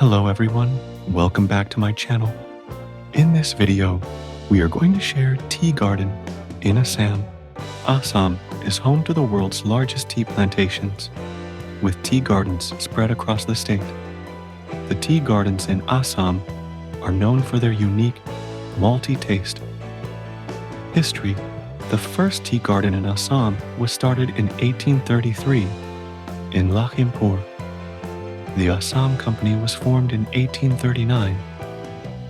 Hello everyone, welcome back to my channel. In this video, we are going to share tea garden in Assam. Assam is home to the world's largest tea plantations, with tea gardens spread across the state. The tea gardens in Assam are known for their unique, malty taste. History: the first tea garden in Assam was started in 1833 in Lakhimpur. The Assam Company was formed in 1839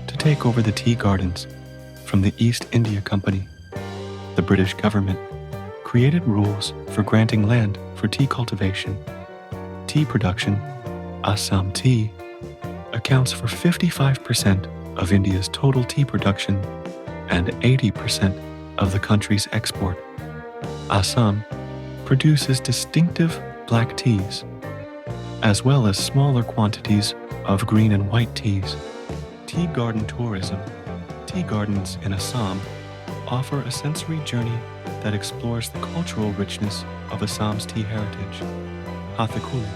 to take over the tea gardens from the East India Company. The British government created rules for granting land for tea cultivation. Tea production, Assam tea, accounts for 55% of India's total tea production and 80% of the country's export. Assam produces distinctive black teas, as well as smaller quantities of green and white teas. Tea garden tourism. Tea gardens in Assam offer a sensory journey that explores the cultural richness of Assam's tea heritage. Hathakuli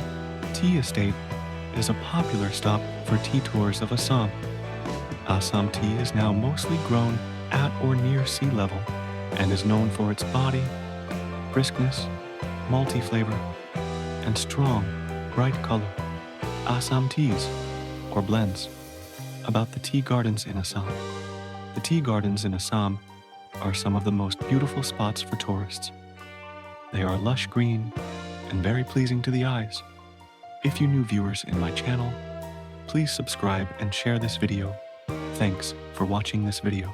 Tea Estate is a popular stop for tea tours of Assam. Assam tea is now mostly grown at or near sea level and is known for its body, briskness, malty flavor, and strong, bright color. Assam teas, or blends. About the tea gardens in Assam. The tea gardens in Assam are some of the most beautiful spots for tourists. They are lush green and very pleasing to the eyes. If you new viewers in my channel, please subscribe and share this video. Thanks for watching this video.